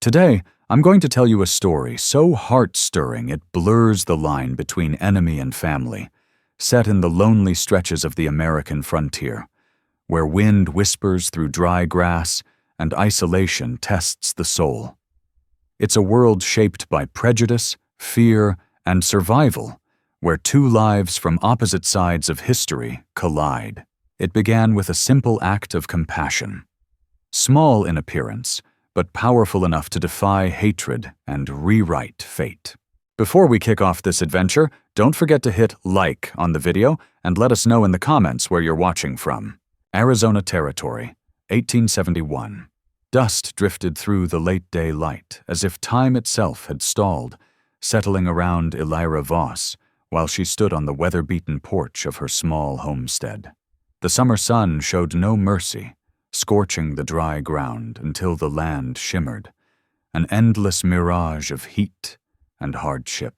Today, I'm going to tell you a story so heart-stirring it blurs the line between enemy and family, set in the lonely stretches of the American frontier, where wind whispers through dry grass and isolation tests the soul. It's a world shaped by prejudice, fear, and survival, where two lives from opposite sides of history collide. It began with a simple act of compassion. Small in appearance, but powerful enough to defy hatred and rewrite fate. Before we kick off this adventure, don't forget to hit like on the video and let us know in the comments where you're watching from. Arizona Territory, 1871. Dust drifted through the late-day light as if time itself had stalled, settling around Elira Voss while she stood on the weather-beaten porch of her small homestead. The summer sun showed no mercy, scorching the dry ground until the land shimmered, an endless mirage of heat and hardship.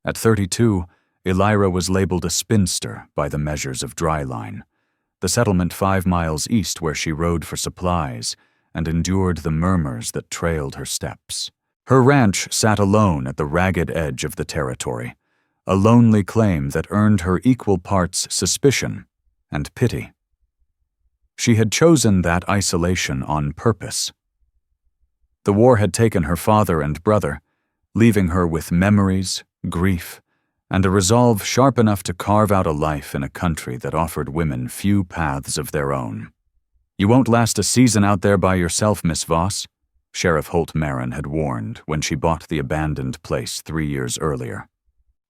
At 32, Elira was labeled a spinster by the measures of Dryline, the settlement 5 miles east where she rode for supplies and endured the murmurs that trailed her steps. Her ranch sat alone at the ragged edge of the territory, a lonely claim that earned her equal parts suspicion and pity. She had chosen that isolation on purpose. The war had taken her father and brother, leaving her with memories, grief, and a resolve sharp enough to carve out a life in a country that offered women few paths of their own. "You won't last a season out there by yourself, Miss Voss," Sheriff Holt Marin had warned when she bought the abandoned place 3 years earlier.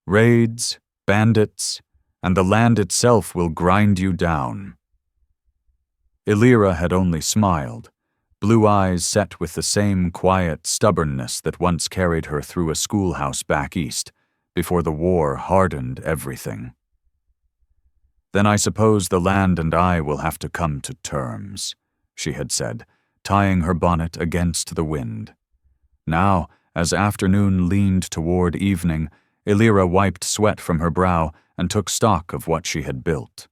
"Raids, bandits, and the land itself will grind you down." Elira had only smiled, blue eyes set with the same quiet stubbornness that once carried her through a schoolhouse back east, before the war hardened everything. "Then I suppose the land and I will have to come to terms," she had said, tying her bonnet against the wind. Now, as afternoon leaned toward evening, Elira wiped sweat from her brow and took stock of what she had built.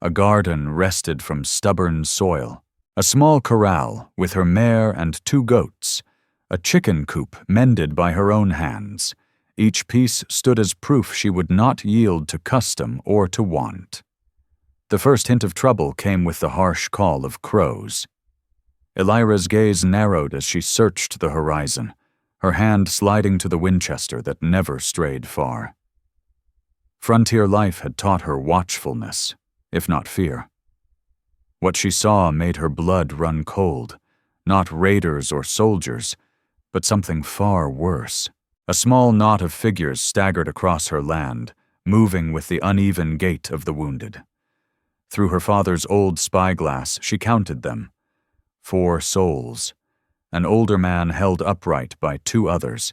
A garden wrested from stubborn soil, a small corral with her mare and 2 goats, a chicken coop mended by her own hands. Each piece stood as proof she would not yield to custom or to want. The first hint of trouble came with the harsh call of crows. Elira's gaze narrowed as she searched the horizon, her hand sliding to the Winchester that never strayed far. Frontier life had taught her watchfulness, if not fear. What she saw made her blood run cold, not raiders or soldiers, but something far worse. A small knot of figures staggered across her land, moving with the uneven gait of the wounded. Through her father's old spyglass, she counted them. 4 souls, an older man held upright by 2 others,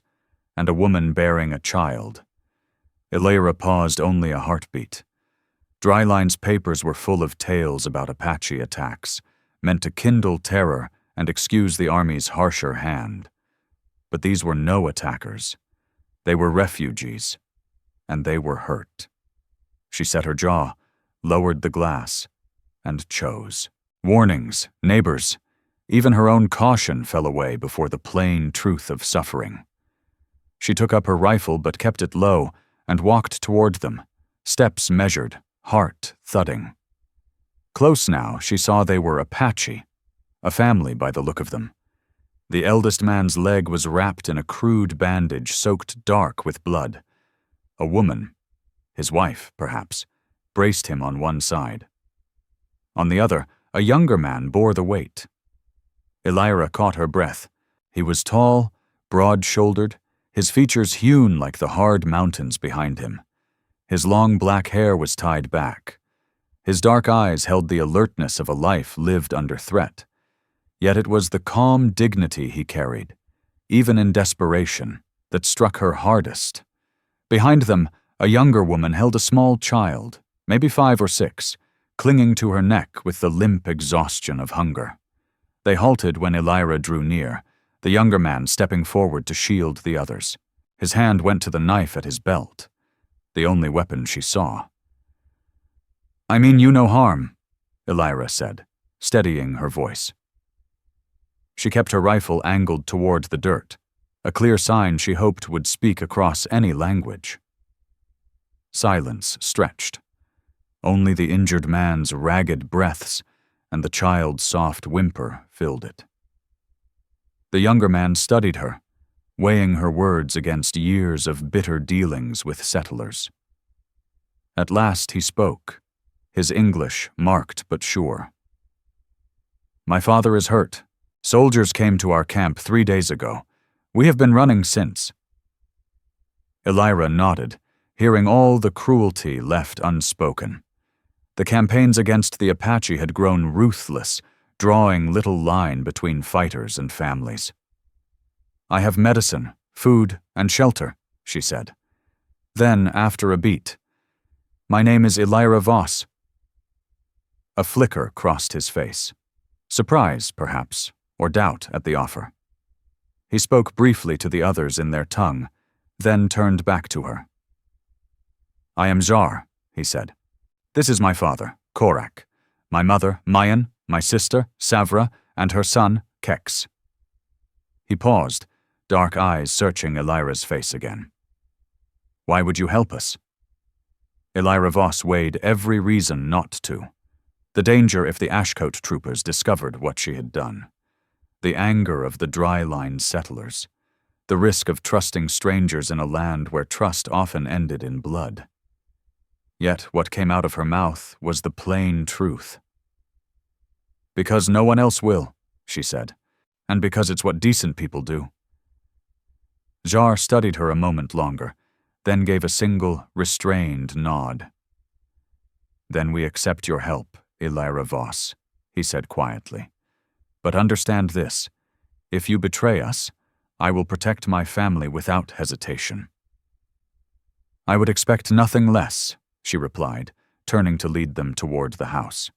and a woman bearing a child. Elira paused only a heartbeat. Dryline's papers were full of tales about Apache attacks, meant to kindle terror and excuse the Army's harsher hand. But these were no attackers. They were refugees, and they were hurt. She set her jaw, lowered the glass, and chose. Warnings, neighbors, even her own caution fell away before the plain truth of suffering. She took up her rifle but kept it low and walked toward them, steps measured, heart thudding. Close now, she saw they were Apache, a family by the look of them. The eldest man's leg was wrapped in a crude bandage soaked dark with blood. A woman, his wife perhaps, braced him on one side. On the other, a younger man bore the weight. Elira caught her breath. He was tall, broad-shouldered, his features hewn like the hard mountains behind him. His long black hair was tied back. His dark eyes held the alertness of a life lived under threat. Yet it was the calm dignity he carried, even in desperation, that struck her hardest. Behind them, a younger woman held a small child, maybe 5 or 6, clinging to her neck with the limp exhaustion of hunger. They halted when Elira drew near, the younger man stepping forward to shield the others. His hand went to the knife at his belt, the only weapon she saw. "I mean you no harm," Elira said, steadying her voice. She kept her rifle angled toward the dirt, a clear sign she hoped would speak across any language. Silence stretched. Only the injured man's ragged breaths and the child's soft whimper filled it. The younger man studied her, weighing her words against years of bitter dealings with settlers. At last he spoke, his English marked but sure. "My father is hurt. Soldiers came to our camp 3 days ago. We have been running since." Elira nodded, hearing all the cruelty left unspoken. The campaigns against the Apache had grown ruthless, drawing little line between fighters and families. "I have medicine, food, and shelter," she said. Then, after a beat, "My name is Elira Voss." A flicker crossed his face. Surprise, perhaps, or doubt at the offer. He spoke briefly to the others in their tongue, then turned back to her. "I am Jar," he said. "This is my father, Korak, my mother, Mayan, my sister, Savra, and her son, Kex." He paused, dark eyes searching Elira's face again. "Why would you help us?" Elira Voss weighed every reason not to. The danger if the Ashcote troopers discovered what she had done. The anger of the dry-line settlers. The risk of trusting strangers in a land where trust often ended in blood. Yet what came out of her mouth was the plain truth. "Because no one else will," she said, "and because it's what decent people do." Jar studied her a moment longer, then gave a single, restrained nod. "Then we accept your help, Elira Voss," he said quietly. "But understand this, if you betray us, I will protect my family without hesitation." "I would expect nothing less," she replied, turning to lead them toward the house.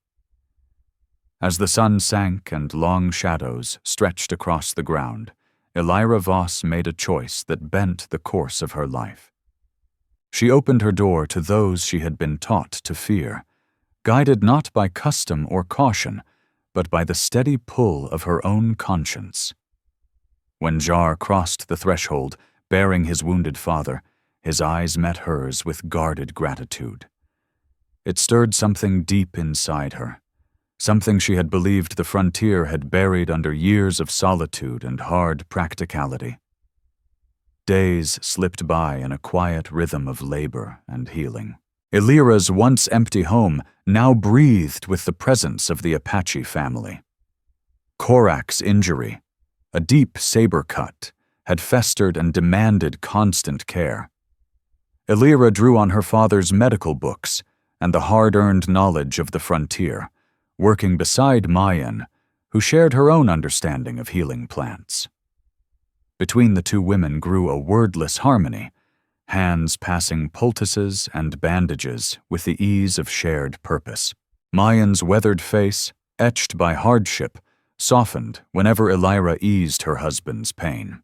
As the sun sank and long shadows stretched across the ground, Elira Voss made a choice that bent the course of her life. She opened her door to those she had been taught to fear, guided not by custom or caution, but by the steady pull of her own conscience. When Jar crossed the threshold, bearing his wounded father, his eyes met hers with guarded gratitude. It stirred something deep inside her, something she had believed the frontier had buried under years of solitude and hard practicality. Days slipped by in a quiet rhythm of labor and healing. Elira's once empty home now breathed with the presence of the Apache family. Korak's injury, a deep saber cut, had festered and demanded constant care. Elira drew on her father's medical books and the hard-earned knowledge of the frontier, working beside Mayan, who shared her own understanding of healing plants. Between the two women grew a wordless harmony, hands passing poultices and bandages with the ease of shared purpose. Mayan's weathered face, etched by hardship, softened whenever Elira eased her husband's pain.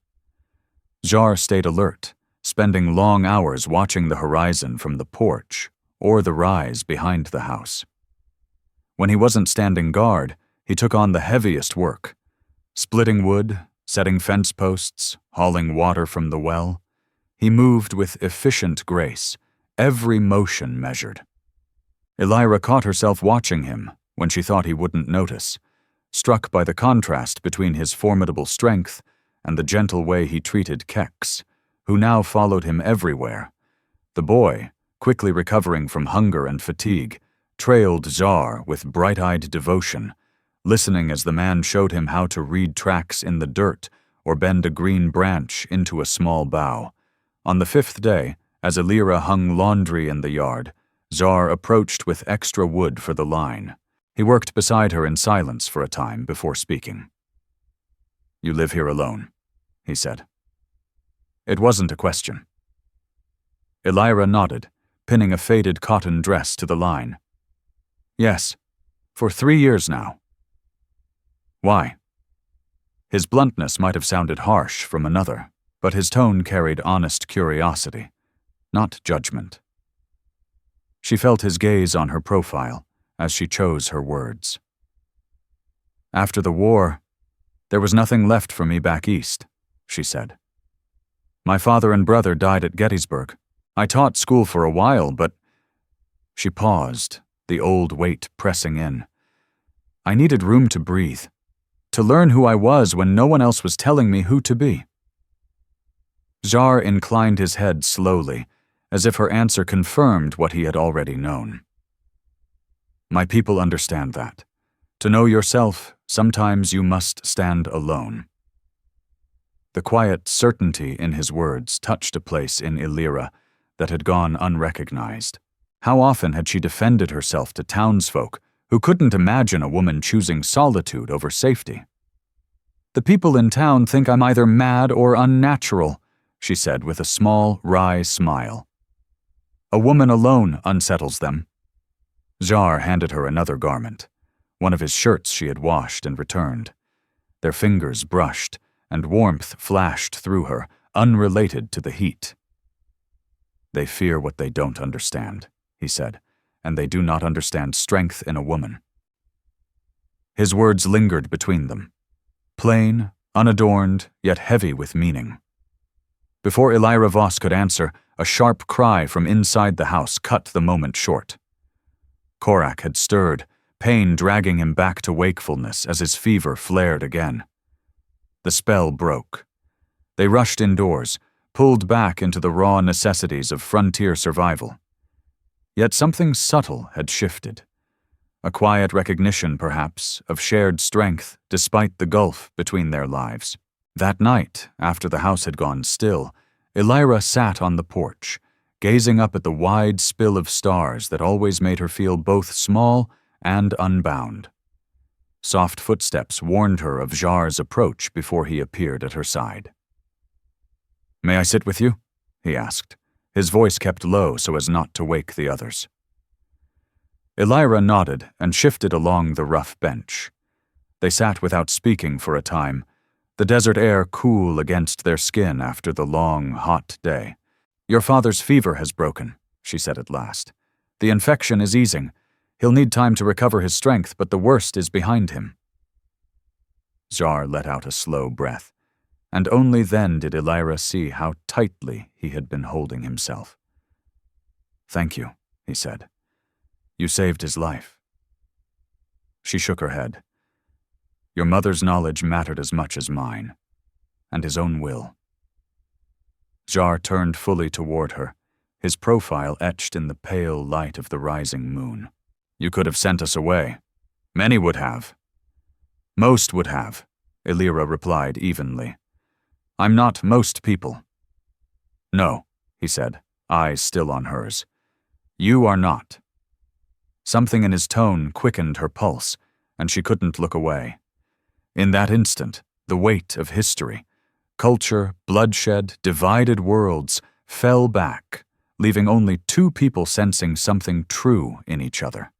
Jar stayed alert, spending long hours watching the horizon from the porch or the rise behind the house. When he wasn't standing guard, he took on the heaviest work, splitting wood, setting fence posts, hauling water from the well. He moved with efficient grace, every motion measured. Elira caught herself watching him when she thought he wouldn't notice, struck by the contrast between his formidable strength and the gentle way he treated Kex, who now followed him everywhere. The boy, quickly recovering from hunger and fatigue, trailed Jar with bright-eyed devotion, listening as the man showed him how to read tracks in the dirt or bend a green branch into a small bough. On the 5th day, as Elira hung laundry in the yard, Jar approached with extra wood for the line. He worked beside her in silence for a time before speaking. "You live here alone," he said. It wasn't a question. Elira nodded, pinning a faded cotton dress to the line. "Yes, for 3 years now." "Why?" His bluntness might have sounded harsh from another, but his tone carried honest curiosity, not judgment. She felt his gaze on her profile as she chose her words. "After the war, There was nothing left for me back east, she said. My father and brother died at Gettysburg. I taught school for a while, but... She paused, the old weight pressing in. I needed room to breathe, to learn who I was when no one else was telling me who to be. Jar inclined his head slowly, as if her answer confirmed what he had already known. My people understand that. To know yourself, sometimes you must stand alone. The quiet certainty in his words touched a place in Illyra that had gone unrecognized. How often had she defended herself to townsfolk who couldn't imagine a woman choosing solitude over safety? The people in town think I'm either mad or unnatural, she said with a small, wry smile. A woman alone unsettles them. Jar handed her another garment, one of his shirts she had washed and returned. Their fingers brushed, and warmth flashed through her, unrelated to the heat. They fear what they don't understand, he said, and they do not understand strength in a woman. His words lingered between them, plain, unadorned, yet heavy with meaning. Before Illyra Voss could answer, a sharp cry from inside the house cut the moment short. Korak had stirred, pain dragging him back to wakefulness as his fever flared again. The spell broke. They rushed indoors, pulled back into the raw necessities of frontier survival. Yet something subtle had shifted. A quiet recognition, perhaps, of shared strength despite the gulf between their lives. That night, after the house had gone still, Illyra sat on the porch, gazing up at the wide spill of stars that always made her feel both small and unbound. Soft footsteps warned her of Jar's approach before he appeared at her side. "May I sit with you?" he asked, his voice kept low so as not to wake the others. Illyra nodded and shifted along the rough bench. They sat without speaking for a time, the desert air cool against their skin after the long, hot day. "Your father's fever has broken," she said at last. "The infection is easing. He'll need time to recover his strength, but the worst is behind him." Jar let out a slow breath, and only then did Illyra see how tightly he had been holding himself. "Thank you," he said. "You saved his life." She shook her head. "Your mother's knowledge mattered as much as mine, and his own will." Jar turned fully toward her, his profile etched in the pale light of the rising moon. "You could have sent us away. Many would have." "Most would have," Illyra replied evenly. "I'm not most people." "No," he said, eyes still on hers. "You are not." Something in his tone quickened her pulse, and she couldn't look away. In that instant, the weight of history, culture, bloodshed, divided worlds, fell back, leaving only two people sensing something true in each other.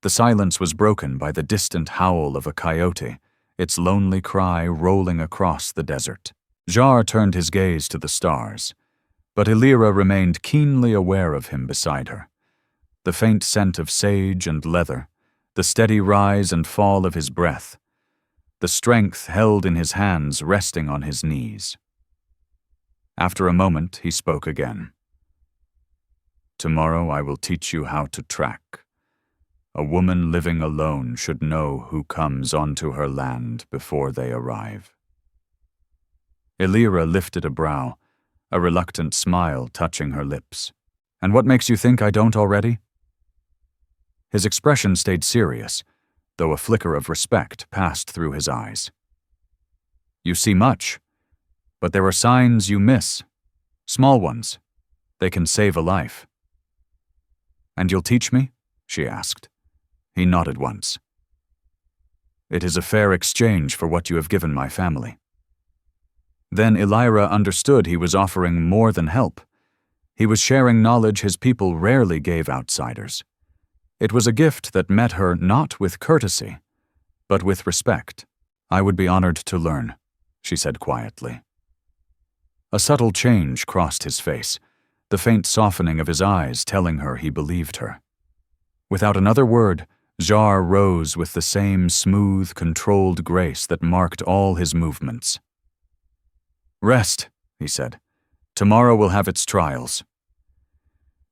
The silence was broken by the distant howl of a coyote, its lonely cry rolling across the desert. Jar turned his gaze to the stars, but Illyra remained keenly aware of him beside her. The faint scent of sage and leather, the steady rise and fall of his breath, the strength held in his hands resting on his knees. After a moment, he spoke again. "Tomorrow I will teach you how to track. A woman living alone should know who comes onto her land before they arrive." Illyra lifted a brow, a reluctant smile touching her lips. "And what makes you think I don't already?" His expression stayed serious, though a flicker of respect passed through his eyes. "You see much, but there are signs you miss. Small ones. They can save a life." "And you'll teach me?" she asked. He nodded once. "It is a fair exchange for what you have given my family." Then Illyra understood he was offering more than help. He was sharing knowledge his people rarely gave outsiders. It was a gift that met her not with courtesy, but with respect. "I would be honored to learn," she said quietly. A subtle change crossed his face, the faint softening of his eyes telling her he believed her. Without another word, Jar rose with the same smooth, controlled grace that marked all his movements. "Rest," he said. "Tomorrow will have its trials."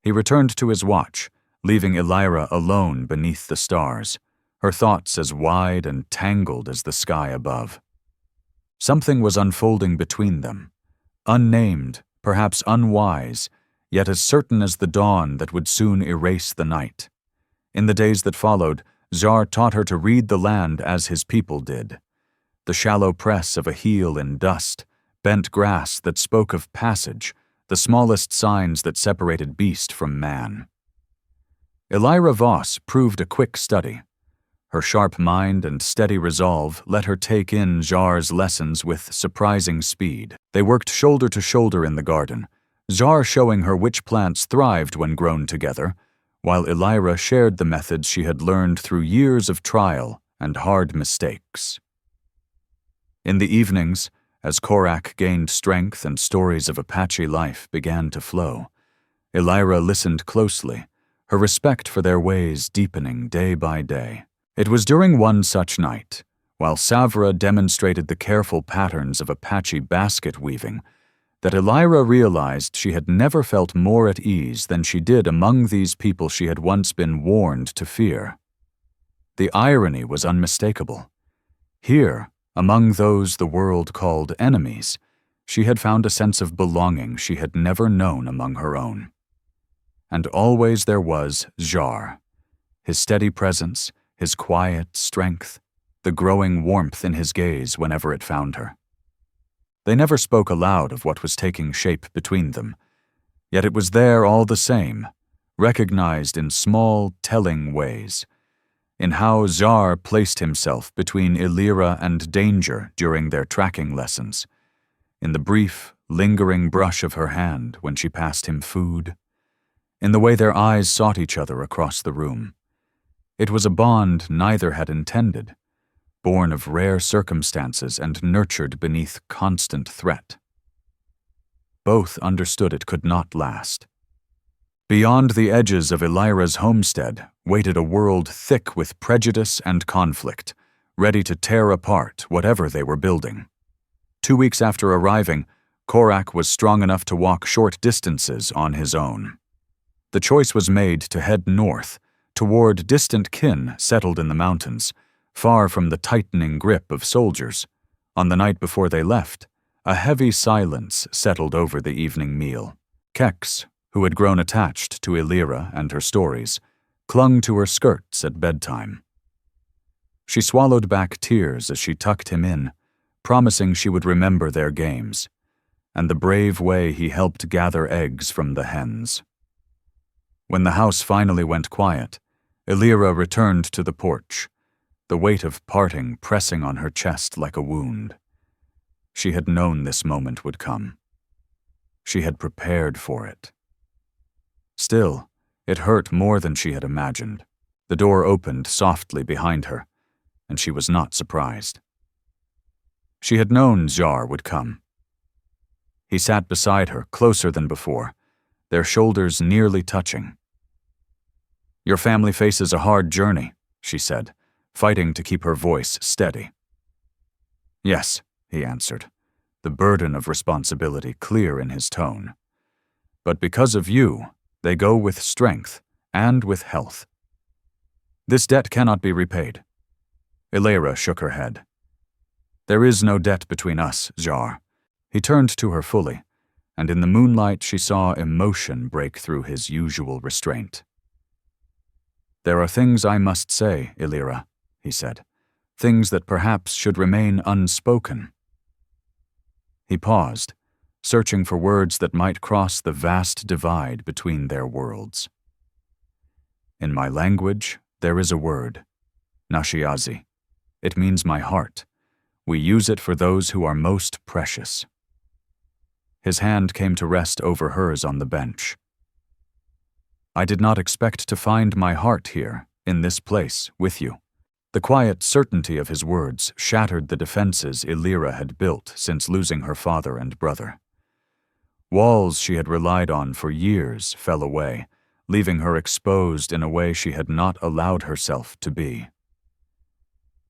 He returned to his watch, leaving Elira alone beneath the stars, her thoughts as wide and tangled as the sky above. Something was unfolding between them, unnamed, perhaps unwise, yet as certain as the dawn that would soon erase the night. In the days that followed, Jar taught her to read the land as his people did. The shallow press of a heel in dust, bent grass that spoke of passage, the smallest signs that separated beast from man. Elira Voss proved a quick study. Her sharp mind and steady resolve let her take in Jar's lessons with surprising speed. They worked shoulder to shoulder in the garden, Jar showing her which plants thrived when grown together, while Elira shared the methods she had learned through years of trial and hard mistakes. In the evenings, as Korak gained strength and stories of Apache life began to flow, Elira listened closely, her respect for their ways deepening day by day. It was during one such night, while Savra demonstrated the careful patterns of Apache basket weaving, that Elira realized she had never felt more at ease than she did among these people she had once been warned to fear. The irony was unmistakable. Here, among those the world called enemies, she had found a sense of belonging she had never known among her own. And always there was Jar, his steady presence, his quiet strength, the growing warmth in his gaze whenever it found her. They never spoke aloud of what was taking shape between them, yet it was there all the same, recognized in small, telling ways, in how Jar placed himself between Elira and danger during their tracking lessons, in the brief, lingering brush of her hand when she passed him food, in the way their eyes sought each other across the room. It was a bond neither had intended, born of rare circumstances and nurtured beneath constant threat. Both understood it could not last. Beyond the edges of Elira's homestead waited a world thick with prejudice and conflict, ready to tear apart whatever they were building. 2 weeks after arriving, Korak was strong enough to walk short distances on his own. The choice was made to head north, toward distant kin settled in the mountains, far from the tightening grip of soldiers. On the night before they left, a heavy silence settled over the evening meal. Kex, who had grown attached to Elira and her stories, clung to her skirts at bedtime. She swallowed back tears as she tucked him in, promising she would remember their games, and the brave way he helped gather eggs from the hens. When the house finally went quiet, Elira returned to the porch, the weight of parting pressing on her chest like a wound. She had known this moment would come. She had prepared for it. Still, it hurt more than she had imagined. The door opened softly behind her, and she was not surprised. She had known Jar would come. He sat beside her, closer than before, their shoulders nearly touching. "Your family faces a hard journey," she said, fighting to keep her voice steady. "Yes," he answered, the burden of responsibility clear in his tone. "But because of you, they go with strength and with health. This debt cannot be repaid." Elira shook her head. "There is no debt between us, Jar." He turned to her fully, and in the moonlight she saw emotion break through his usual restraint. "There are things I must say, Elira," he said, "things that perhaps should remain unspoken." He paused, searching for words that might cross the vast divide between their worlds. "In my language, there is a word, Nashiazi. It means my heart. We use it for those who are most precious." His hand came to rest over hers on the bench. "I did not expect to find my heart here, in this place, with you." The quiet certainty of his words shattered the defenses Elira had built since losing her father and brother. Walls she had relied on for years fell away, leaving her exposed in a way she had not allowed herself to be.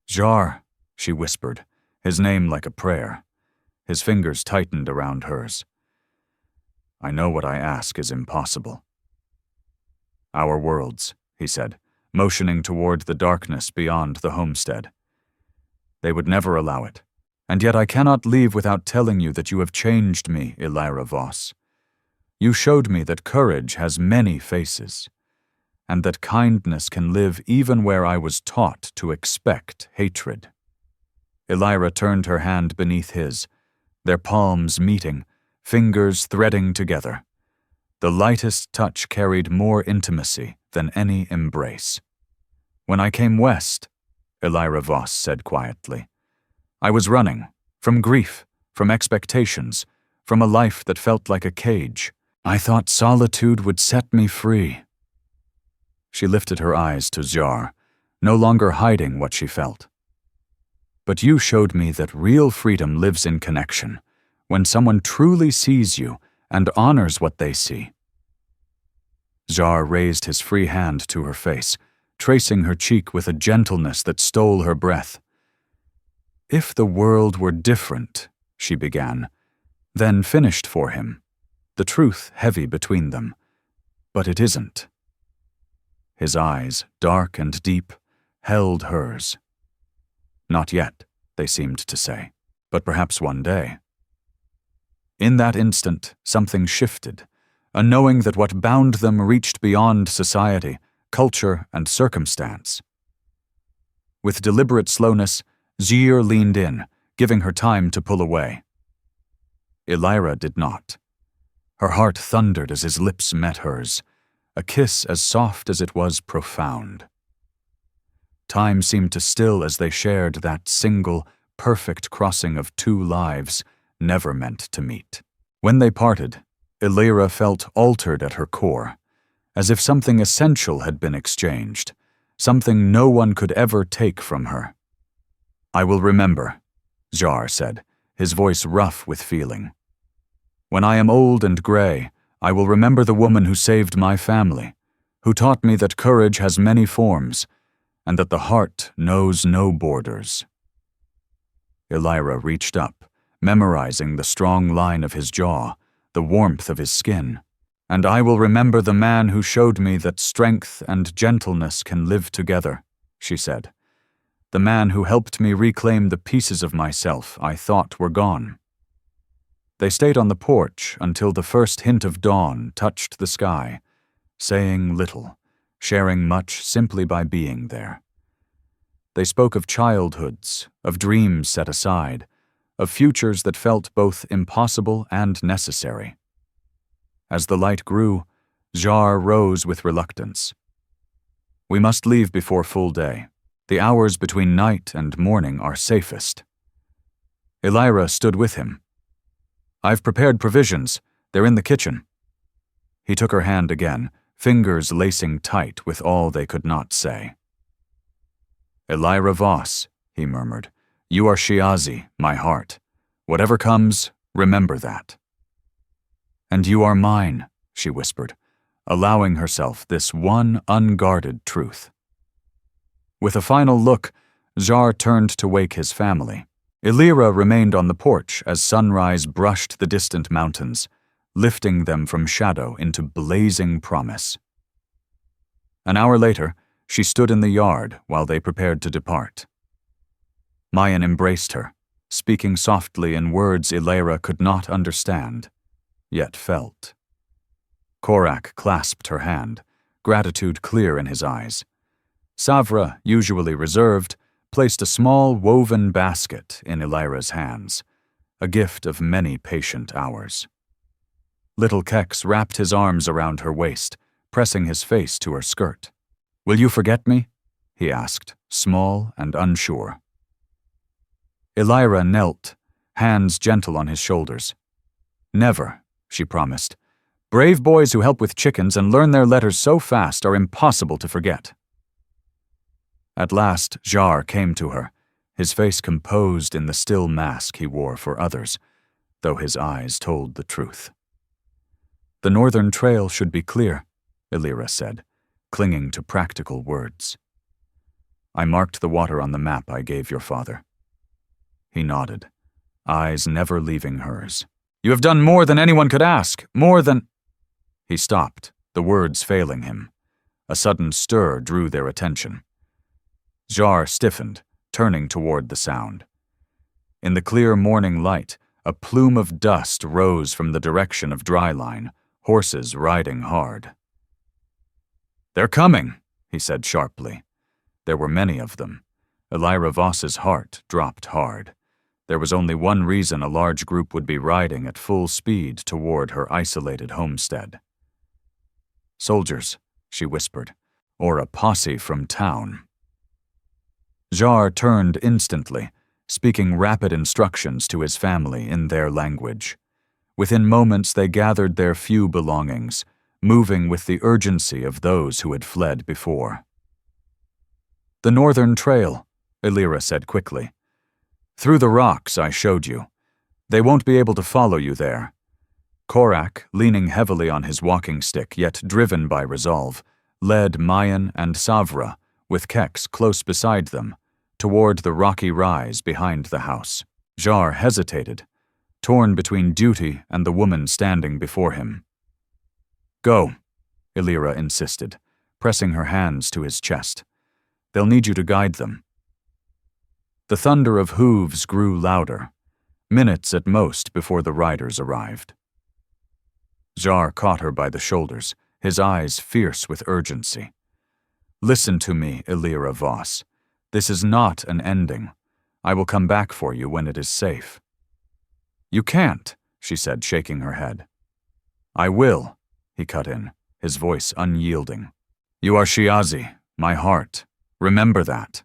"Jar," she whispered, his name like a prayer. His fingers tightened around hers. "I know what I ask is impossible." "Our worlds," he said, motioning toward the darkness beyond the homestead. "They would never allow it. And yet I cannot leave without telling you that you have changed me, Elira Voss. You showed me that courage has many faces, and that kindness can live even where I was taught to expect hatred." Elira turned her hand beneath his, their palms meeting, fingers threading together. The lightest touch carried more intimacy than any embrace. "When I came west," Elira Voss said quietly, "I was running, from grief, from expectations, from a life that felt like a cage. I thought solitude would set me free." She lifted her eyes to Jar, no longer hiding what she felt. "But you showed me that real freedom lives in connection, when someone truly sees you and honors what they see." Jar raised his free hand to her face, tracing her cheek with a gentleness that stole her breath. "If the world were different," she began, then finished for him, the truth heavy between them. "But it isn't." His eyes, dark and deep, held hers. "Not yet," they seemed to say, "but perhaps one day." In that instant, something shifted, a knowing that what bound them reached beyond society, culture, and circumstance. With deliberate slowness, Zir leaned in, giving her time to pull away. Elira did not. Her heart thundered as his lips met hers, a kiss as soft as it was profound. Time seemed to still as they shared that single, perfect crossing of two lives, never meant to meet. When they parted, Elira felt altered at her core, as if something essential had been exchanged, something no one could ever take from her. "I will remember," Jar said, his voice rough with feeling. "When I am old and gray, I will remember the woman who saved my family, who taught me that courage has many forms, and that the heart knows no borders." Elira reached up, memorizing the strong line of his jaw, the warmth of his skin. "And I will remember the man who showed me that strength and gentleness can live together," she said. "The man who helped me reclaim the pieces of myself I thought were gone." They stayed on the porch until the first hint of dawn touched the sky, saying little, sharing much simply by being there. They spoke of childhoods, of dreams set aside, of futures that felt both impossible and necessary. As the light grew, Jar rose with reluctance. "We must leave before full day. The hours between night and morning are safest." Elira stood with him. "I've prepared provisions. They're in the kitchen." He took her hand again, fingers lacing tight with all they could not say. "Elira Voss," he murmured, "you are Shiazi, my heart. Whatever comes, remember that." "And you are mine," she whispered, allowing herself this one unguarded truth. With a final look, Jar turned to wake his family. Elira remained on the porch as sunrise brushed the distant mountains, lifting them from shadow into blazing promise. An hour later, she stood in the yard while they prepared to depart. Mayan embraced her, speaking softly in words Elira could not understand, yet felt. Korak clasped her hand, gratitude clear in his eyes. Savra, usually reserved, placed a small woven basket in Elira's hands, a gift of many patient hours. Little Kex wrapped his arms around her waist, pressing his face to her skirt. "Will you forget me?" he asked, small and unsure. Elira knelt, hands gentle on his shoulders. "Never," she promised. "Brave boys who help with chickens and learn their letters so fast are impossible to forget." At last, Jar came to her, his face composed in the still mask he wore for others, though his eyes told the truth. "The northern trail should be clear," Elira said, clinging to practical words. I marked the water on the map I gave your father. He nodded, eyes never leaving hers. You have done more than anyone could ask, more than... He stopped, the words failing him. A sudden stir drew their attention. Jar stiffened, turning toward the sound. In the clear morning light, a plume of dust rose from the direction of Dryline, horses riding hard. They're coming, he said sharply. There were many of them. Elira Voss's heart dropped hard. There was only one reason a large group would be riding at full speed toward her isolated homestead. Soldiers, she whispered, or a posse from town. Jar turned instantly, speaking rapid instructions to his family in their language. Within moments they gathered their few belongings, moving with the urgency of those who had fled before. The northern trail, Elira said quickly. Through the rocks I showed you. They won't be able to follow you there. Korak, leaning heavily on his walking stick yet driven by resolve, led Mayan and Savra, with Kex close beside them, toward the rocky rise behind the house. Jar hesitated, torn between duty and the woman standing before him. Go, Elira insisted, pressing her hands to his chest. They'll need you to guide them. The thunder of hooves grew louder, minutes at most before the riders arrived. Jar caught her by the shoulders, his eyes fierce with urgency. Listen to me, Elira Voss. This is not an ending. I will come back for you when it is safe. You can't, she said, shaking her head. I will, he cut in, his voice unyielding. You are Shiazi, my heart. Remember that.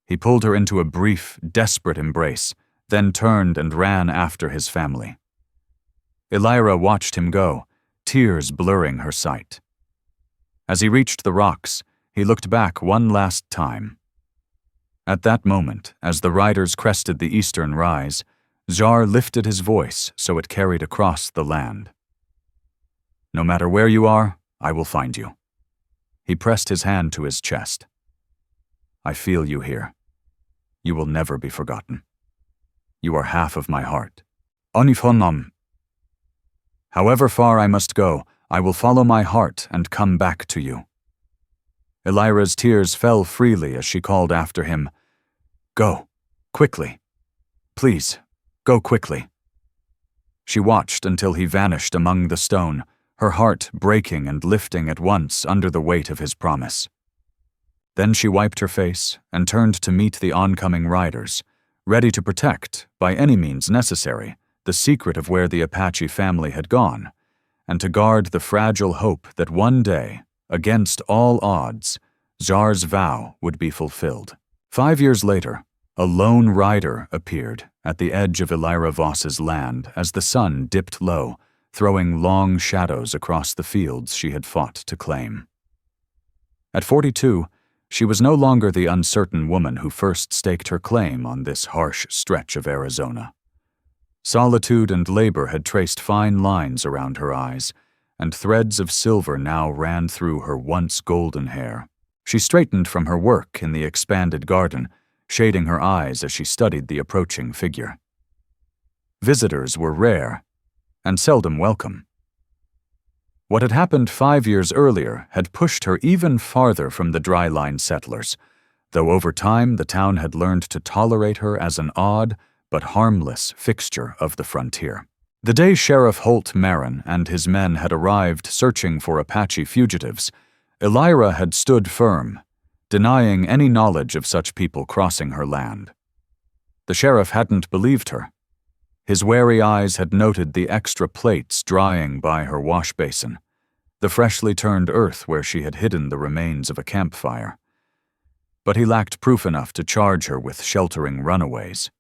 He pulled her into a brief, desperate embrace, then turned and ran after his family. Elira watched him go, tears blurring her sight. As he reached the rocks, he looked back one last time. At that moment, as the riders crested the eastern rise, Jar lifted his voice so it carried across the land. No matter where you are, I will find you. He pressed his hand to his chest. I feel you here. You will never be forgotten. You are half of my heart. Onifonam. However far I must go, I will follow my heart and come back to you. Elira's tears fell freely as she called after him. Go, quickly. Please, go quickly. She watched until he vanished among the stone, her heart breaking and lifting at once under the weight of his promise. Then she wiped her face and turned to meet the oncoming riders, ready to protect, by any means necessary, the secret of where the Apache family had gone, and to guard the fragile hope that one day, against all odds, Jar's vow would be fulfilled. 5 years later, a lone rider appeared at the edge of Elira Voss's land as the sun dipped low, throwing long shadows across the fields she had fought to claim. At 42, she was no longer the uncertain woman who first staked her claim on this harsh stretch of Arizona. Solitude and labor had traced fine lines around her eyes, and threads of silver now ran through her once golden hair. She straightened from her work in the expanded garden, shading her eyes as she studied the approaching figure. Visitors were rare, and seldom welcome. What had happened 5 years earlier had pushed her even farther from the dry-line settlers, though over time the town had learned to tolerate her as an odd but harmless fixture of the frontier. The day Sheriff Holt Marin and his men had arrived searching for Apache fugitives, Elira had stood firm, denying any knowledge of such people crossing her land. The sheriff hadn't believed her. His wary eyes had noted the extra plates drying by her wash basin, the freshly turned earth where she had hidden the remains of a campfire. But he lacked proof enough to charge her with sheltering runaways.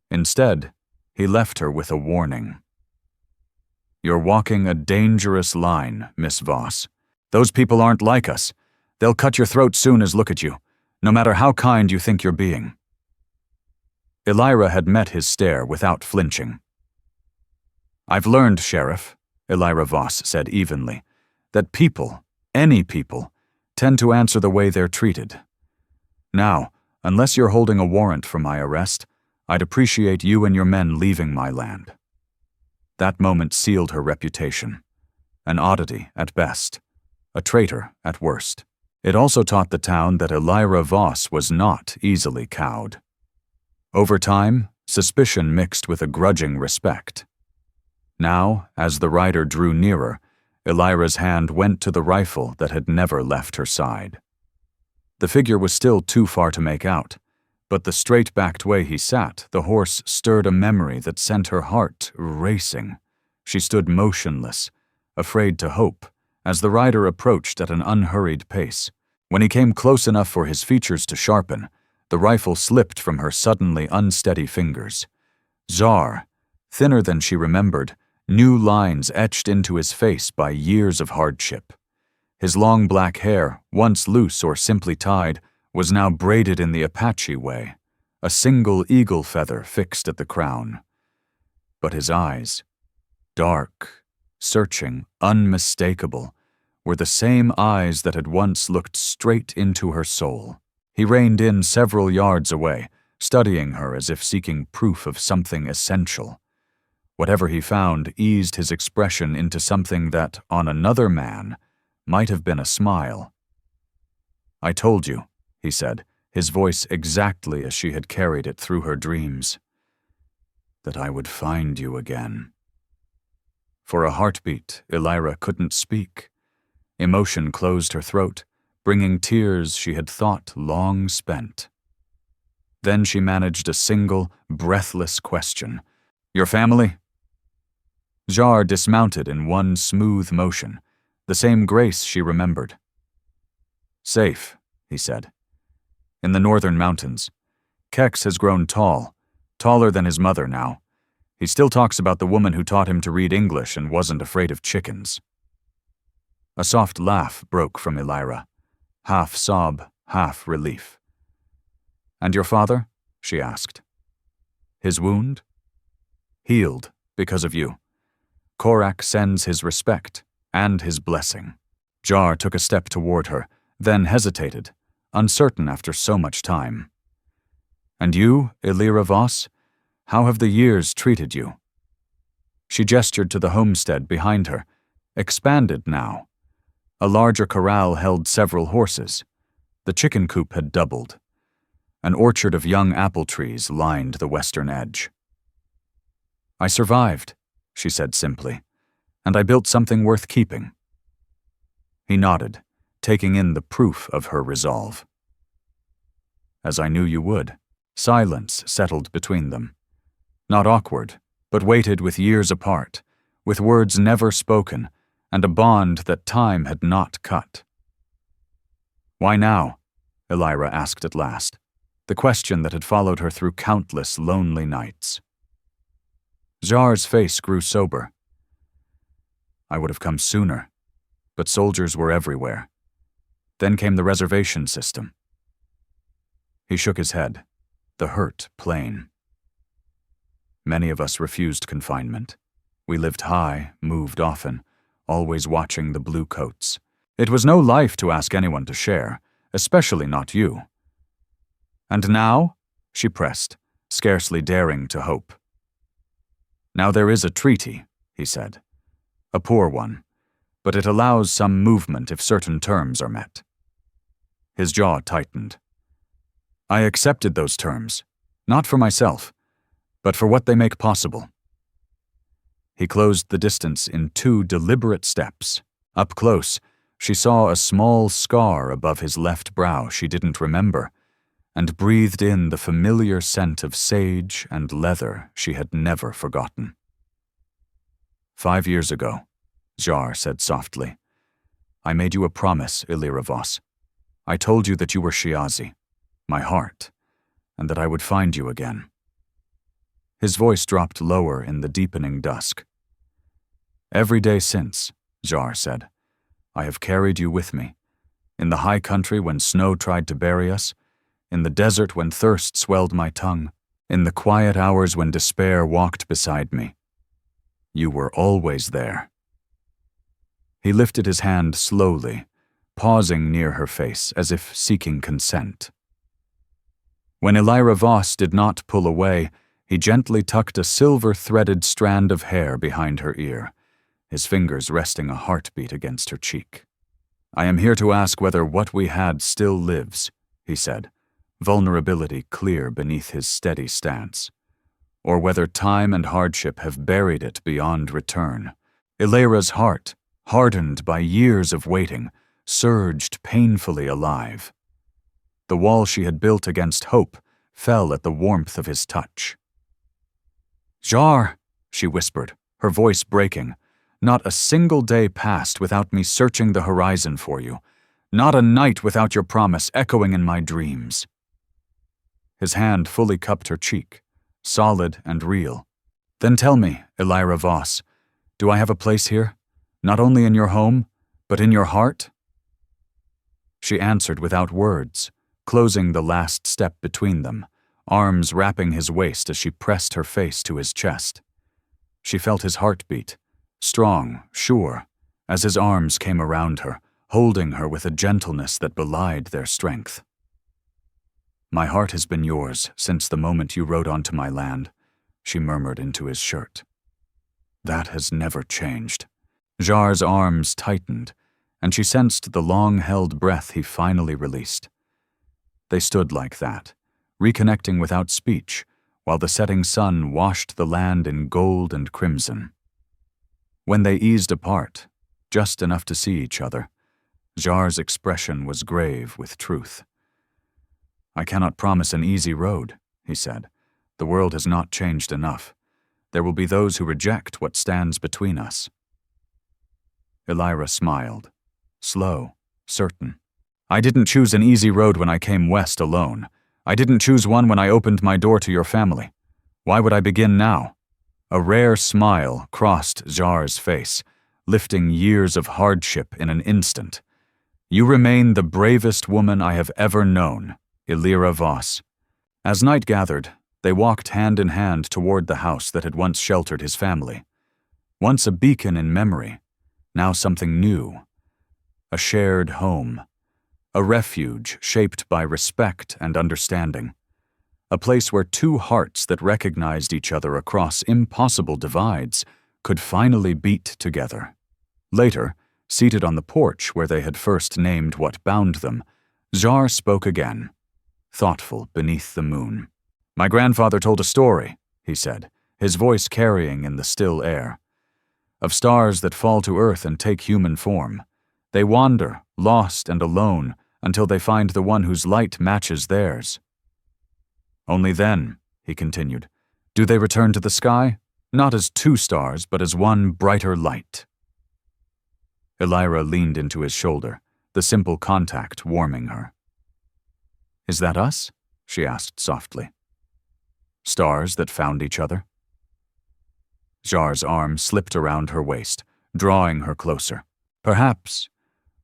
Instead, he left her with a warning. You're walking a dangerous line, Miss Voss. Those people aren't like us. They'll cut your throat soon as look at you, no matter how kind you think you're being. Elira had met his stare without flinching. I've learned, Sheriff, Elira Voss said evenly, that people, any people, tend to answer the way they're treated. Now, unless you're holding a warrant for my arrest, I'd appreciate you and your men leaving my land." That moment sealed her reputation. An oddity at best, a traitor at worst. It also taught the town that Elira Voss was not easily cowed. Over time, suspicion mixed with a grudging respect. Now, as the rider drew nearer, Elira's hand went to the rifle that had never left her side. The figure was still too far to make out, but the straight-backed way he sat, the horse stirred a memory that sent her heart racing. She stood motionless, afraid to hope, as the rider approached at an unhurried pace. When he came close enough for his features to sharpen, the rifle slipped from her suddenly unsteady fingers. Czar, thinner than she remembered, new lines etched into his face by years of hardship. His long black hair, once loose or simply tied, was now braided in the Apache way, a single eagle feather fixed at the crown. But his eyes, dark, searching, unmistakable, were the same eyes that had once looked straight into her soul. He reined in several yards away, studying her as if seeking proof of something essential. Whatever he found eased his expression into something that, on another man, might have been a smile. "I told you," he said, his voice exactly as she had carried it through her dreams, "that I would find you again." For a heartbeat, Elira couldn't speak. Emotion closed her throat, bringing tears she had thought long spent. Then she managed a single, breathless question. "Your family?" Czar dismounted in one smooth motion, the same grace she remembered. "Safe," he said. "In the northern mountains. Kex has grown tall, taller than his mother now. He still talks about the woman who taught him to read English and wasn't afraid of chickens." A soft laugh broke from Elira, half sob, half relief. "And your father?" she asked. "His wound?" "Healed because of you. Korak sends his respect and his blessing." Czar took a step toward her, then hesitated, uncertain after so much time. "And you, Elira Voss? How have the years treated you?" She gestured to the homestead behind her, expanded now. A larger corral held several horses. The chicken coop had doubled. An orchard of young apple trees lined the western edge. "I survived," she said simply, "and I built something worth keeping." He nodded, taking in the proof of her resolve. "As I knew you would." Silence settled between them. Not awkward, but weighted with years apart, with words never spoken, and a bond that time had not cut. "Why now?" Elira asked at last, the question that had followed her through countless lonely nights. Czar's face grew sober. "I would have come sooner, but soldiers were everywhere. Then came the reservation system." He shook his head, the hurt plain. "Many of us refused confinement. We lived high, moved often, always watching the blue coats. It was no life to ask anyone to share, especially not you." "And now?" she pressed, scarcely daring to hope. "Now there is a treaty," he said. "A poor one, but it allows some movement if certain terms are met." His jaw tightened. "I accepted those terms, not for myself, but for what they make possible." He closed the distance in 2 deliberate steps. Up close, she saw a small scar above his left brow she didn't remember, and breathed in the familiar scent of sage and leather she had never forgotten. "5 years ago," Czar said softly, "I made you a promise, Elira Voss. I told you that you were Shiazi, my heart, and that I would find you again." His voice dropped lower in the deepening dusk. "Every day since," Czar said, "I have carried you with me. In the high country when snow tried to bury us, in the desert when thirst swelled my tongue, in the quiet hours when despair walked beside me. You were always there." He lifted his hand slowly, pausing near her face as if seeking consent. When Elira Voss did not pull away, he gently tucked a silver-threaded strand of hair behind her ear, his fingers resting a heartbeat against her cheek. "I am here to ask whether what we had still lives," he said, vulnerability clear beneath his steady stance, "or whether time and hardship have buried it beyond return." Elira's heart, hardened by years of waiting, surged painfully alive. The wall she had built against hope fell at the warmth of his touch. "Jar," she whispered, her voice breaking, "not a single day passed without me searching the horizon for you. Not a night without your promise echoing in my dreams." His hand fully cupped her cheek, solid and real. "Then tell me, Elira Voss, do I have a place here? Not only in your home, but in your heart?" She answered without words, closing the last step between them, arms wrapping his waist as she pressed her face to his chest. She felt his heartbeat, strong, sure, as his arms came around her, holding her with a gentleness that belied their strength. "My heart has been yours since the moment you rode onto my land," she murmured into his shirt. "That has never changed." Jar's arms tightened, and she sensed the long-held breath he finally released. They stood like that, reconnecting without speech, while the setting sun washed the land in gold and crimson. When they eased apart, just enough to see each other, Jar's expression was grave with truth. "I cannot promise an easy road," he said. "The world has not changed enough. There will be those who reject what stands between us." Elira smiled, slow, certain. "I didn't choose an easy road when I came west alone. I didn't choose one when I opened my door to your family. Why would I begin now?" A rare smile crossed Jar's face, lifting years of hardship in an instant. "You remain the bravest woman I have ever known, Elira Voss." As night gathered, they walked hand in hand toward the house that had once sheltered his family. Once a beacon in memory, now something new. A shared home. A refuge shaped by respect and understanding. A place where two hearts that recognized each other across impossible divides could finally beat together. Later, seated on the porch where they had first named what bound them, Jar spoke again, thoughtful beneath the moon. "My grandfather told a story," he said, his voice carrying in the still air, "of stars that fall to earth and take human form. They wander, lost and alone, until they find the one whose light matches theirs. Only then," he continued, "do they return to the sky, not as two stars, but as one brighter light." Elira leaned into his shoulder, the simple contact warming her. "Is that us?" she asked softly. "Stars that found each other?" Jar's arm slipped around her waist, drawing her closer. "Perhaps.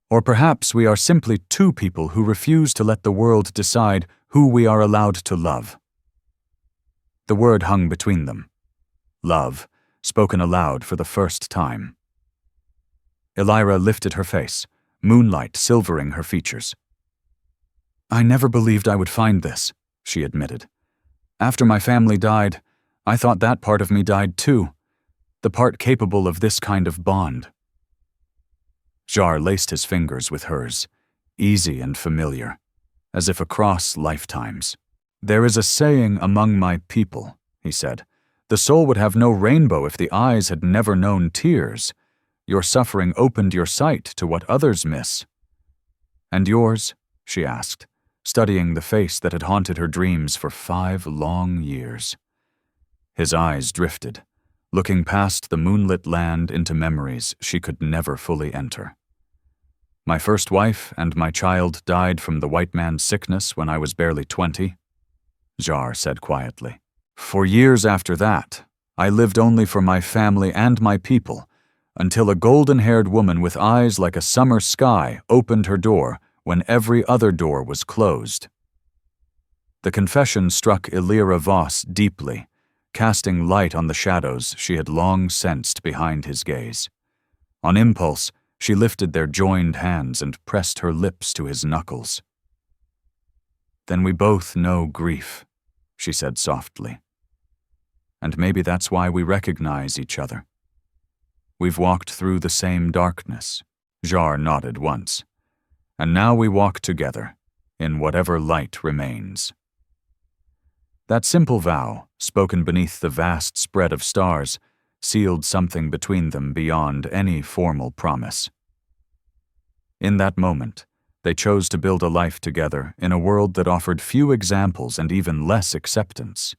Or perhaps we are simply two people who refuse to let the world decide who we are allowed to love." The word hung between them. Love, spoken aloud for the first time. Elira lifted her face, moonlight silvering her features. "I never believed I would find this," she admitted. "After my family died, I thought that part of me died too, the part capable of this kind of bond." Jar laced his fingers with hers, easy and familiar, as if across lifetimes. "There is a saying among my people," he said. "The soul would have no rainbow if the eyes had never known tears. Your suffering opened your sight to what others miss." "And yours?" she asked, studying the face that had haunted her dreams for 5 long years. His eyes drifted, looking past the moonlit land into memories she could never fully enter. "My first wife and my child died from the white man's sickness when I was barely 20, Jar said quietly. "For years after that, I lived only for my family and my people, until a golden-haired woman with eyes like a summer sky opened her door when every other door was closed." The confession struck Elira Voss deeply, casting light on the shadows she had long sensed behind his gaze. On impulse, She lifted their joined hands and pressed her lips to his knuckles. "Then we both know grief," she said softly. "And maybe that's why we recognize each other. We've walked through the same darkness," Jar nodded once, "and now we walk together, in whatever light remains." That simple vow, spoken beneath the vast spread of stars, sealed something between them beyond any formal promise. In that moment, they chose to build a life together in a world that offered few examples and even less acceptance.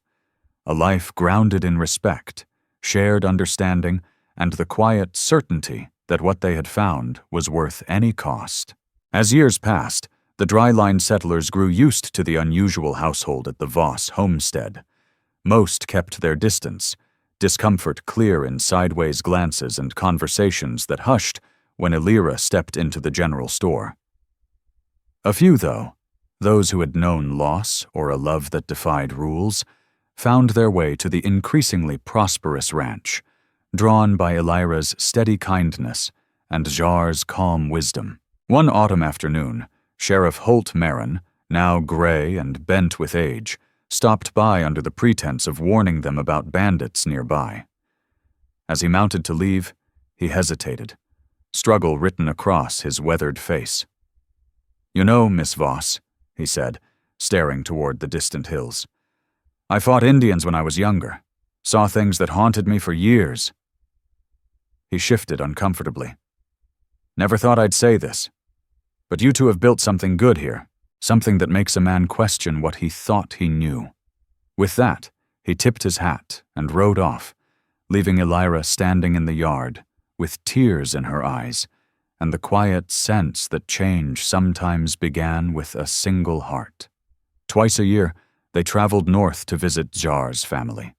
A life grounded in respect, shared understanding, and the quiet certainty that what they had found was worth any cost. As years passed, the dry-line settlers grew used to the unusual household at the Voss homestead. Most kept their distance, discomfort clear in sideways glances and conversations that hushed when Elira stepped into the general store. A few, though, those who had known loss or a love that defied rules, found their way to the increasingly prosperous ranch, drawn by Elira's steady kindness and Jar's calm wisdom. One autumn afternoon, Sheriff Holt Marin, now gray and bent with age, stopped by under the pretense of warning them about bandits nearby. As he mounted to leave, he hesitated, struggle written across his weathered face. "You know, Miss Voss," he said, staring toward the distant hills, "I fought Indians when I was younger, saw things that haunted me for years." He shifted uncomfortably. "Never thought I'd say this, but you two have built something good here, something that makes a man question what he thought he knew." With that, he tipped his hat and rode off, leaving Elira standing in the yard, with tears in her eyes, and the quiet sense that change sometimes began with a single heart. Twice a year, they traveled north to visit Jar's family.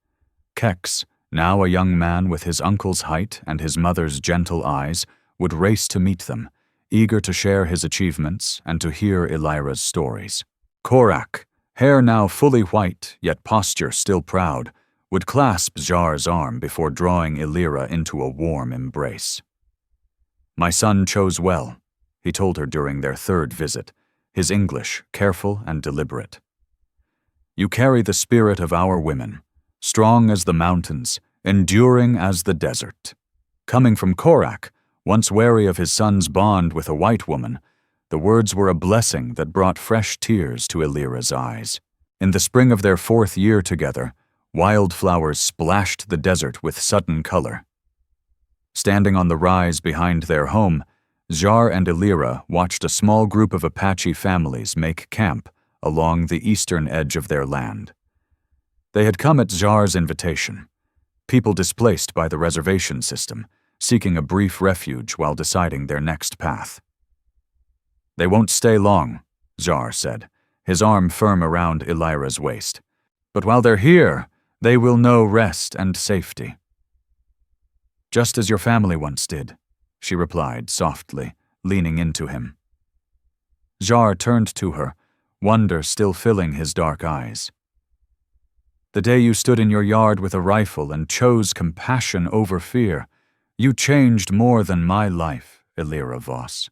Kex, now a young man with his uncle's height and his mother's gentle eyes, would race to meet them, eager to share his achievements and to hear Elira's stories. Korak, hair now fully white, yet posture still proud, would clasp Jar's arm before drawing Elira into a warm embrace. "My son chose well," he told her during their third visit, his English careful and deliberate. "You carry the spirit of our women, strong as the mountains, enduring as the desert." Coming from Korak, once wary of his son's bond with a white woman, the words were a blessing that brought fresh tears to Elira's eyes. In the spring of their 4th year together, wildflowers splashed the desert with sudden color. Standing on the rise behind their home, Jar and Elira watched a small group of Apache families make camp along the eastern edge of their land. They had come at Jar's invitation, people displaced by the reservation system, seeking a brief refuge while deciding their next path. "They won't stay long," Jar said, his arm firm around Elira's waist. "But while they're here, they will know rest and safety." "Just as your family once did," she replied softly, leaning into him. Jar turned to her, wonder still filling his dark eyes. "The day you stood in your yard with a rifle and chose compassion over fear, you changed more than my life, Elira Voss."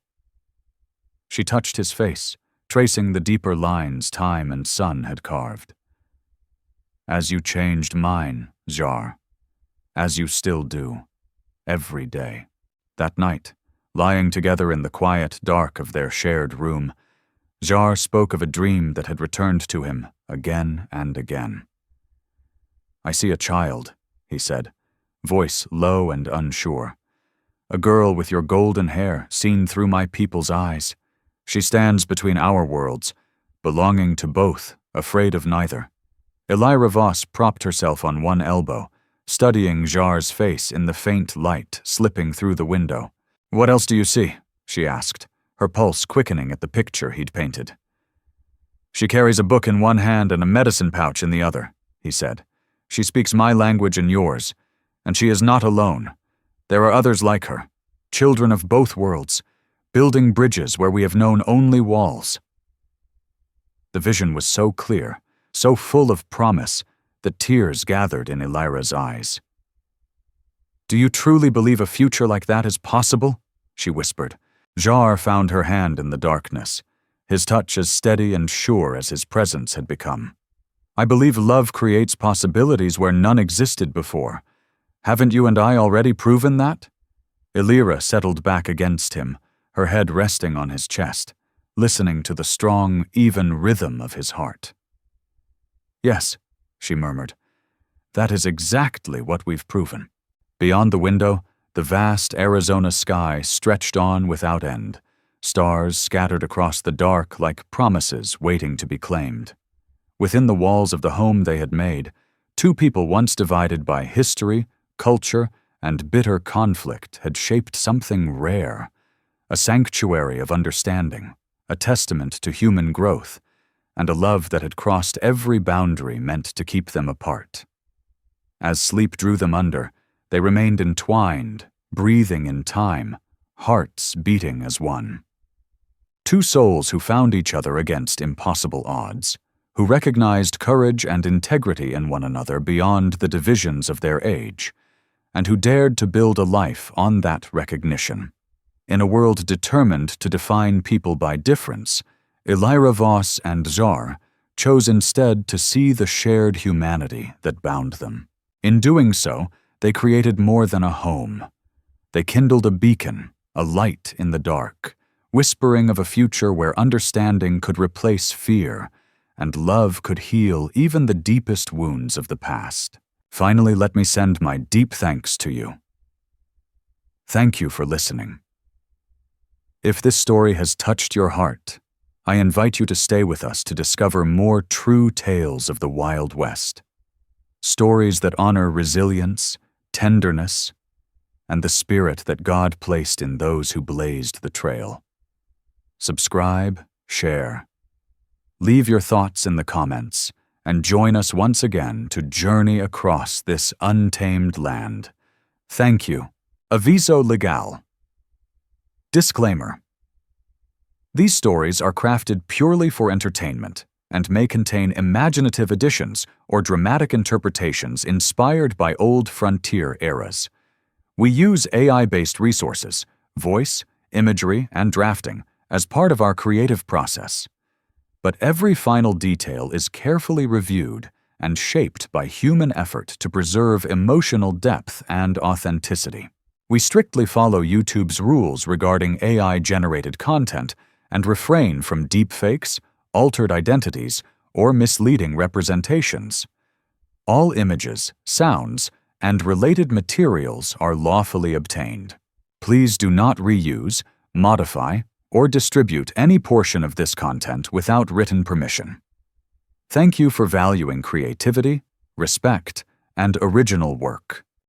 She touched his face, tracing the deeper lines time and sun had carved. "As you changed mine, Jar, as you still do, every day." That night, lying together in the quiet dark of their shared room, Jar spoke of a dream that had returned to him again and again. "I see a child," he said, voice low and unsure. "A girl with your golden hair seen through my people's eyes. She stands between our worlds, belonging to both, afraid of neither." Elira Voss propped herself on one elbow, studying Jar's face in the faint light slipping through the window. "What else do you see?" she asked, her pulse quickening at the picture he'd painted. "She carries a book in one hand and a medicine pouch in the other," he said. "She speaks my language and yours, and she is not alone. There are others like her, children of both worlds, building bridges where we have known only walls." The vision was so clear, so full of promise, that tears gathered in Elira's eyes. "Do you truly believe a future like that is possible?" she whispered. Jar found her hand in the darkness, his touch as steady and sure as his presence had become. I believe love creates possibilities where none existed before. Haven't you and I already proven that? Elira settled back against him, her head resting on his chest, listening to the strong, even rhythm of his heart. Yes, she murmured. That is exactly what we've proven. Beyond the window, the vast Arizona sky stretched on without end, stars scattered across the dark like promises waiting to be claimed. Within the walls of the home they had made, two people once divided by history, culture, and bitter conflict had shaped something rare, a sanctuary of understanding, a testament to human growth, and a love that had crossed every boundary meant to keep them apart. As sleep drew them under, they remained entwined, breathing in time, hearts beating as one. Two souls who found each other against impossible odds, who recognized courage and integrity in one another beyond the divisions of their age, and who dared to build a life on that recognition. In a world determined to define people by difference, Elira Voss and Jar chose instead to see the shared humanity that bound them. In doing so, they created more than a home. They kindled a beacon, a light in the dark, whispering of a future where understanding could replace fear, and love could heal even the deepest wounds of the past. Finally, let me send my deep thanks to you. Thank you for listening. If this story has touched your heart, I invite you to stay with us to discover more true tales of the Wild West. Stories that honor resilience, tenderness, and the spirit that God placed in those who blazed the trail. Subscribe, share. Leave your thoughts in the comments, and join us once again to journey across this untamed land. Thank you. Aviso legal. Disclaimer. These stories are crafted purely for entertainment and may contain imaginative additions or dramatic interpretations inspired by old frontier eras. We use AI-based resources, voice, imagery, and drafting as part of our creative process. But every final detail is carefully reviewed and shaped by human effort to preserve emotional depth and authenticity. We strictly follow YouTube's rules regarding AI-generated content and refrain from deepfakes, altered identities, or misleading representations. All images, sounds, and related materials are lawfully obtained. Please do not reuse, modify, or distribute any portion of this content without written permission. Thank you for valuing creativity, respect, and original work.